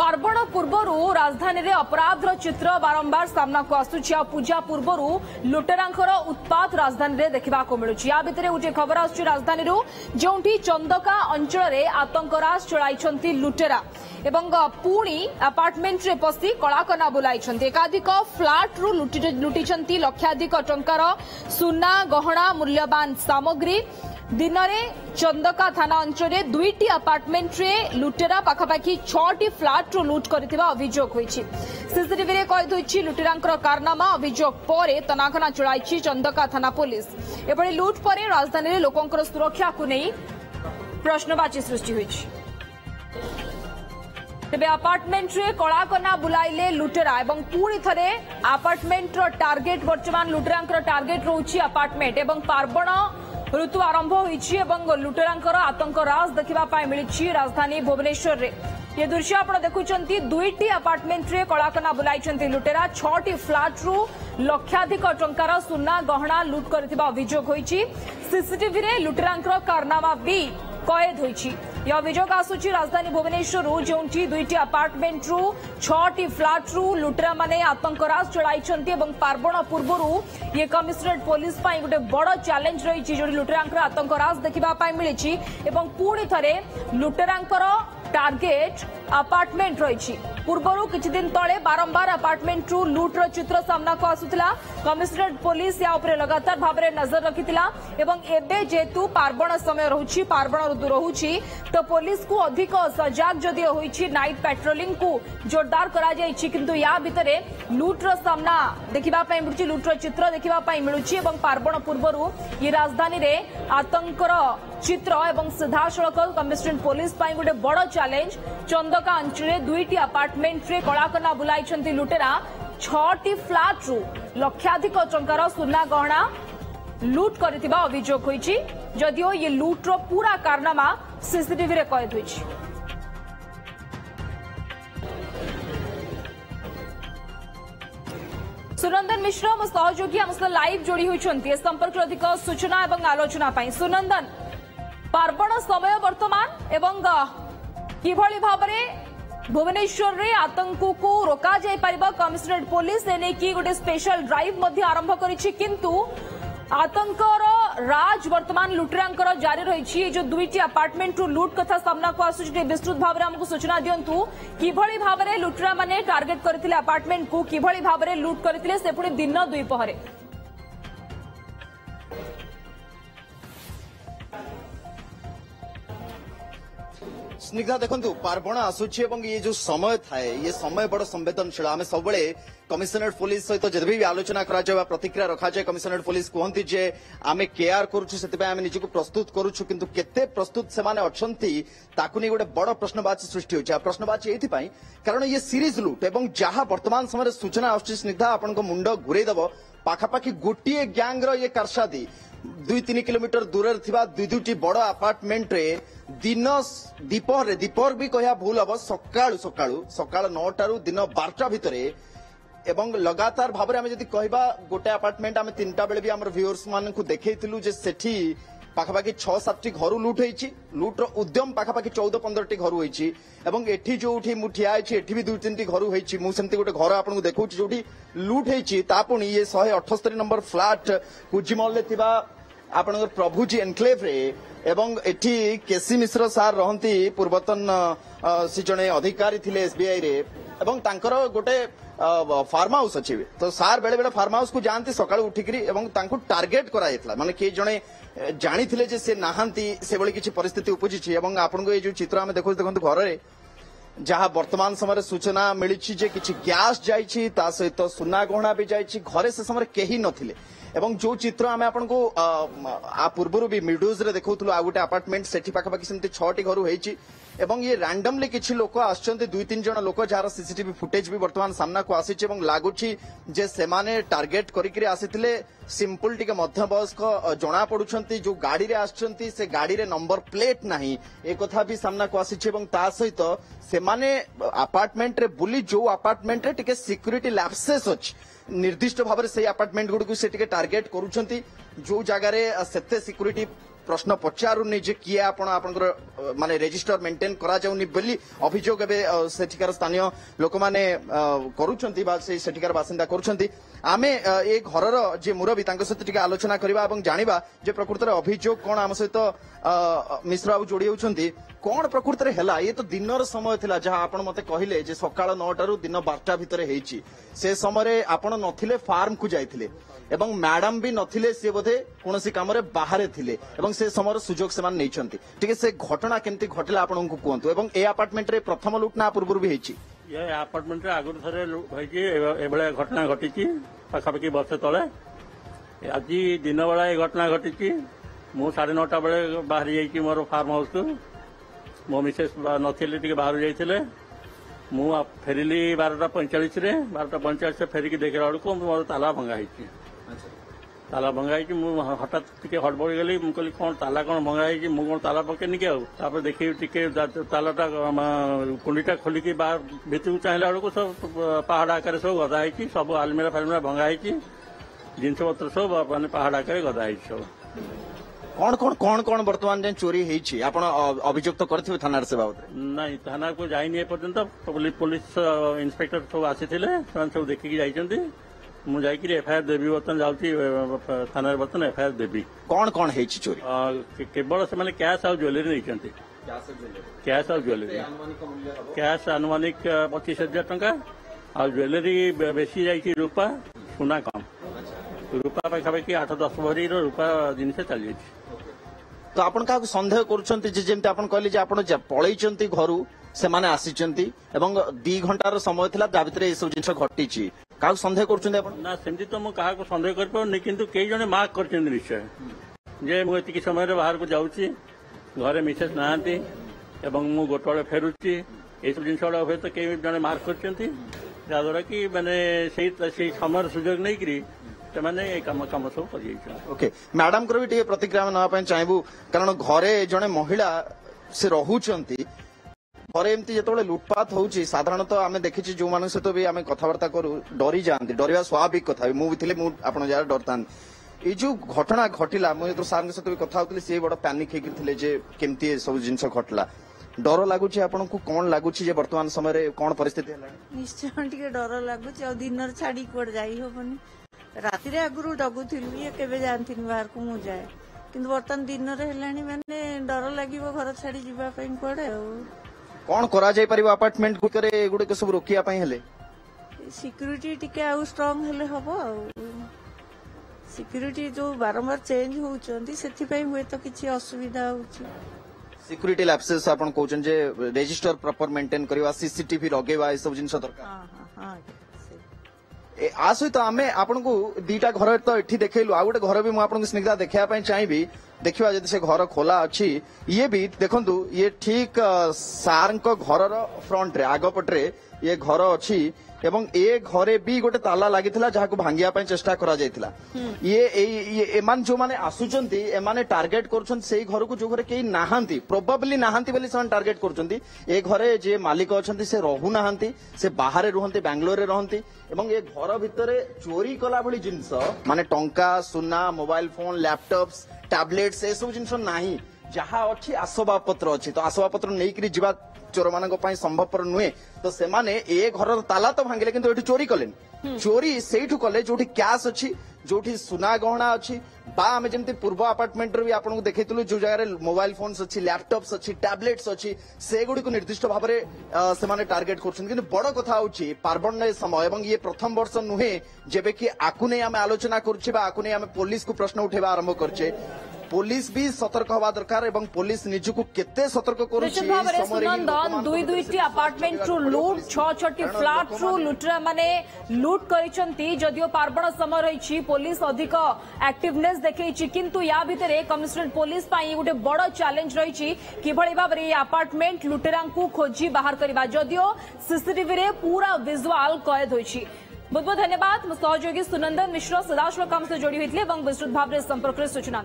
पार्वण पूर्वर राजधानी रे अपराधर चित्र बारंबार सामना को आसुची। पूजा पूर्वर लुटेरांकर उत्पात राजधानी रे देखा मिलुची। या भितर गोटे खबर आसुची राजधानी जोंठी चंदका अंचल रे आतंकराज चलाई लुटेरा एवं पुणी अपार्टमेंट रे पसी कलाकना बुलाई एकाधिक फ्लाट रु लुटी लक्षाधिक टंकार सुना गहना मूल्यवान सामग्री। दिन में चंदका थाना अंचल में 2टी अपार्टमेंट रे लुटेरा पाखापाखि 6टी फ्लाट रु लुट करथिबा अभियोग होईछि। सीसीटीवी रे कैद होईछि लुटेरांकर कारनामा। अभियोग परे तनाखना चलाइछि चंदका थाना पुलिस। एभଳି लुट परे राजधानी रे लोकंकर सुरक्षा को नहीं प्रश्नवाची सृष्टि होईछि। तेबे अपार्टमेंट रे कलाकना बुलाइले लुटेरा एवं पुणी थरे अपार्टमेंट रो टार्गेट वर्तमान लुटेरांकर टार्गेट रहउछि अपार्टमेंट एवं पार्वण ऋतु आरंभ होईछि एवं लुटेरांकर आतंक राज देखिबा पाई मिलिछि राजधानी भुवनेश्वर रे। ये दृश्य आपण देखुचंती 2टी अपार्टमेंट रे कलाकना बुलाइछंती लुटेरा 6टी फ्लाट रु लक्षाधिक टंकार सुना गहना लुट करथिबा अभियोग होईछि। सीसीटीवी रे लुटेरांकर कारनामा भी कैद होईछि। यह अभियोग आसुची राजधानी भुवनेश्वर जोंठी 2टी अपार्टमेंट रु 6टी फ्लाट रु लुटेरा माने आतंकराज चलाइछंती एवं पार्वण पूर्वरु ये कमिशनरेट पुलिस पाई गोटे बड़ चैलेंज रही जो लुटेरांकर आतंकराज देखिबा पाई मिलिछि एवं पुणी थरे लुटेरांकर टार्गेट अपार्टमेंट रही। पूर्वर किछि दिन तले बारंबार अपार्टमेंट रु लुट्र चित्र सामना को आसुथिला। कमिशनरेट पुलिस या उपरे लगातार भाव में नजर रखिथिला एवं एबे जेतु पार्वण समय रहुछि पार्वण ऋतु रहुछि तो पुलिस को अधिक सजाग जदि होईछि नाइट पेट्रोलिंग को जोरदार करा जायछि किंतु या भितरे लुट्र सामना देखिबा पई मिलुछि लुट्र चित्र देखिबा पई मिलुछि एवं पार्वण पूर्वरु ये राजधानी रे आतंकर चित्र एवं सीधासलख कमिशनरेट पुलिस पाई गोटे बड़ चैलेंज। चंदका अंचल 2टी अपार्टमेंट रे कलाकना बुलाइछंती लुटेरा 6टी फ्लाट रु लक्षाधिक टंकार सुना गहना लुट करथिबा अभियोग होईछि। जदियो ये लुट्र पूरा कारनामा सीसीटीवी रे कैद होईछि। सुनंदन मिश्र मो सहयोगी हम लाइव जोड़ी होइछंती ए संपर्क अधिक सूचना एवं आलोचना पाई। सुनंदन पार्वण समय वर्तमान एवं किभଳି भाबरे भुवनेश्वर रे आतंक को रोका जाय परिबा कमिशनरेट पुलिस एने की गोटे स्पेशल ड्राइव मध्य आरंभ करिछि किंतु आतंकर राज वर्तमान लुटेरांकर जारी रही। जो 2टी अपार्टमेंट रु लुट कथा सामना को आसुछि विस्तृत भाव में हमको सूचना दियंतु किभଳି भाबरे लुटेरा माने टार्गेट करथिले अपार्टमेंट को किभଳି भाबरे लुट करथिले से पुणी दिन 2 पहरे। स्निग्धा देखंतु पार्वण आसुछि एवं ये जो समय थाए ये समय बड़ संवेदनशील आम सब कमिशनरेट पुलिस सहित जब भी आलोचना करा प्रतिक्रिया रखा जाए कमिशनरेट पुलिस कहती जे आम केयर करुछु से निजक प्रस्तुत करुछु किंतु केते प्रस्तुत से माने अछंती ताकु नहीं गोटे बड़ प्रश्नवाची सृष्टि होछि। प्रश्नवाची एथि कारण ये सीरीज लुट एवं जहां वर्तमान समय सूचना आछि स्निग्धा आपण मुंड घुरे दब पाखापाखि गोटे गैंग ये कारसादी 2-3 किलोमीटर दूर थिबा 2-2टी बड़ अपार्टमेंट रे दिन दीपहर भी कह भूल हम सकाळ 9टा रु दिन 12टा भितरे एवं लगातार भाव में जदि कहबा गोटे अपार्टमेंट आम 3टा बेले भी आम व्यूअर्स मान को देखैथिलु जे सेठी पाखापाखि 6-7टी घर लुट होईछि। लुट्र उद्यम पाखापाखि 14-15टी घर होईछि एवं एठी जोठी मु ठिया आछि एठी भी 2-3टी घर होईछि। मु सेमती गोटे घर आपन को देखौछि जोठी लुट होईछि ता पुणी ये 178 नंबर फ्लैट कुजिमल ले थिबा आपनकर प्रभुजी एनक्लेव रे एवं एठी केसी मिश्र सार रहंती पूर्वतन सी जणे अधिकारी थिले एसबीआई रे एवं तांकर गोटे फार्म हाउस अछि तो सार बेले बेले फार्म हाउस को जानती सकाळ उठिकरी एवं तांको टार्गेट करा हेतला माने के जणे जानी थिले जे से नाहंती से बळी किछि परिस्थिति उपजिछि एवं आपनको ए जो चित्र हम देखंतु घर रे जहां वर्तमान समय सूचना मिली जे किछि गैस जाइछि ता सहित सुना गहना भी जाइछि घरे से समय केही नथिले एवं जो चित्र आम आपको पूर्व भी मीडियोज रे देखौथुलु आ गोटे अपार्टमेंट सेठी पाखापाखि सेमती 6टी घर होईछि एवं ये रैंडमली किछि लोक आछन्ते 2-3 जण लोक जार सीसीटीवी फुटेज भी वर्तमान सामना को आसीछि एवं लागुछि जे सेमाने टार्गेट करिकरी आसीथिले सिंपल टिके मध्य वयस्क जणा पडुछन्ती जो गाड़ी रे आछन्ती से गाड़ी रे नंबर प्लेट नाही ए कथा भी सामना को आसीछि एवं ता सहित सेमाने अपार्टमेंट रे बुली जो अपार्टमेंट रे टिके सिक्युरिटी लैप्सेस अछि निर्दिष्ट भाव से अपार्टमेंट गुड़ से टार्गेट करुछंती जो जगार सेते सिक्युरिटी प्रश्न पचारूनी जे किए आपण आपनकर माने रजिस्टर मेंटेन करा जाउनी बोली अभियोग एबे सेठिकार स्थानीय लोक माने करूछंती बा से सेठिकार बासिंदा करूछंती आमे ए घरर जे मुरबी तांको सहित टिके आलोचना करबा एवं जानिबा जे प्रकृत रे अभियोग कोन आम सहित मिश्र बाबू जोड़ी होउछंती कोन प्रकृत रे हला ये तो दिनर समय थिला जहा आपण मते कहिले जे सकाळ 9 टारू दिन 12 भितरे हेची से समय आपण नथिले फार्म को जाइथिले एवं मैडम भी नथिले से बोधे कोनोसी काम रे बाहरे थिले एवं से समय सुजोग से मान नैछंती ठीक से घटना केमती घटिला आपण को कहंतु एवं ए अपार्टमेंट रे प्रथम लूट ना पूर्व भी हेची ये अपार्टमेंट रे आगुर थरे होईची एबळे घटना घटिची पाखापाखि वर्ष तले आज दिन बेला ये घटना घटिची मु 9:30 बेले बाहर जाइची मोर फार्म हाउस को मो मिसेस नथिले टिके बाहर जाइथिले मु फेरिली 12:45 रे 12:45 से फेरिकी देखला बेलको मोर ताला भंगा होईची ताला भंगा होईची मु हठात टिके हड़बड़ी गली मु कहली कोन ताला कोन भंगा होईची मु कोन ताला पकेनी के तापर देखि टिके तालाटा कुंडीटा खोलिकी बाहर भितरକୁ चाहला बेलको सब पहाड़ आकार सब गदा होईची सब आलमीरा फालमीरा भंगा होईची जिनस पत्र सब माने पहाड़ आकार गदा होईची सब कौन कौन कौन कौन वर्तमान जे चोरी हेची आपण अभियोग तो करथिबे थाना से बाबत नहीं थाना को जाइनी पर्यंत पुलिस इंस्पेक्टर सब आसीथिले सब देखि की जाइचंती मु जाई कि एफआईआर देबी बर्तन जाउती थाना रे बर्तन एफआईआर देबी कौन कौन हेची चोरी केवल से माने कैश और ज्वेलरी नैचंती कैश और ज्वेलरी कैश अनुमानिक 25,000 टंका और ज्वेलरी बेसी जाइची रूपा सुना कम रूपा पाखापाखि 8-10 भरी रूपा जिनसे चली जाइए तो आपण का संदेह करूछंती जे जेमते आपण कहली जे आपण पळैचंती घरु से माने आसीचंती एवं 2 घंटार समय थिला जा भितरे ए सब जिंस घटिची का संदेह करूछंती आपण ना सेमती तो मु काहा को संदेह कर पनी किंतु कई जने मार्क करछन निश्चय जे मु एतिकी समय रे बाहर को जाउची घरे मिसेस नांती एवं मु गोटवाळे फेरुची ए सब जिंस वाला होय तो कई जने मार्क करछंती जा द्वारा कि माने सेही समय सुयोग नै करी मैंने काम सब कर ओके मैडम को भी प्रतिक्रिया ना चाहबू कारण घरे जड़े महिला से रोचंती घरे एमती जो लुटपात होची साधारणतः आम देखी जो मान सहित भी आम कथबार्ता करू डरी जाती डरवा स्वाभाविक कथा मुझे आप डरता ये जो घटना घटिला मुझे सार सहित भी कथा होती सी बड़ पैनिक होते केमती सब जिन घटला डर लगुच आपन को कौन लगुच वर्तमान समय कौन परिस्थिति निश्चय डर लगुच दिन छाड़ी कौड़ जाई होबनी राति रे आगुरु जगुथिलु ये केबे जानथिनि बाहर को मु जाए किंतु बर्तन दिन रे हेलानी माने डर लागिवो घर छाड़ी जीवा पई कोडे कोन करा जाय परिबो अपार्टमेंट को करे गुडे के सब रोकिया पई हेले सिक्युरिटी टिके आउ स्ट्रांग हेले हबो सिक्युरिटी जो बारंबार चेंज होउचंती सेथि पई होय तो किछि असुविधा होउची सिक्युरिटी लैप्सेस आपन कहउछन जे रजिस्टर प्रॉपर मेंटेन करबा सीसीटीवी लगेबा ए सब जिंस दरकार हां हां आ सहित आम आपन को 2टा घर तो एठी देखैलु आ गोटे घर भी मु आपन को स्निग्धा देखिया चाहिए देखिवा जदि से घर खोला अच्छी ये भी देखंतु ये ठीक सार घर फ्रंट रे आग पटरे ये घर अच्छी एवं ए घरे भी गोटे ताला लगी जहाँ को भांगिया चेष्टा करा जायतिला ये एमान जो माने आसुचंती एमाने टार्गेट करूछन से घर को जो घरे केही नाहांती प्रोबेबली नाहांती बोली से टार्गेट करूछंती ए घरे जे मालिक अछंती से रहू नाहांती से बाहर रुहंती बेंगलोर रे रहंती एवं ये घर भितरे चोरी कला भली जिंस माने टंका सुना मोबाइल फोन लैपटॉप्स टैबलेट्स ए सब जिंस नाही जहाँ अच्छी आसबाब पत्र अच्छी तो आसबाब पत्र नहीं करी जीवा चोर मान संभवपर नुहे तो से माने ए घर ताला तो भांगिले किंतु एठी चोरी कलेन चोरी सेठू कले जोठी कैश अच्छी जोठी सुना गहना अच्छी बा आमे जेमती पूर्व अपार्टमेंट रे भी आपन को देखैतलु जो जगह रे मोबाइल फोन्स अच्छी लैपटॉप्स अच्छी टैबलेट्स अच्छी से गुडी को निर्दिष्ट भाव रे से माने टार्गेट करछन किंतु बड़ कथा होची पार्बण समय एवं ये प्रथम वर्ष नुहे जेबे कि आकु नै आमे आलोचना करछे बा आकु नै आमे पुलिस को प्रश्न उठेबा आरंभ करछे पुलिस भी सतर्क हवा दरकार एवं पुलिस निजको केते सतर्क करूची सुनंदन दुईटी अपार्टमेंट रु लूट 6-6 फ्लैट रु लुटरा माने लूट करिसंती जदियो पार्बण समय रहिछि पुलिस अधिक एक्टिवनेस देखैछि किंतु या भितरे कमिशनरेट पुलिस पाई गोटे बड़ चैलेंज रहिछि किभଳି भाबरे अपार्टमेंट लुटेरांकु खोजी बाहर करबा जदियो सीसीटीवी रे पूरा विजुअल कैद होइछि बहुत बहुत धन्यवाद सहयोगी सुनंदन मिश्र सदाशिव काम से जोड़ी होइतले एवं विस्तृत भाव रे संपर्क रे सूचना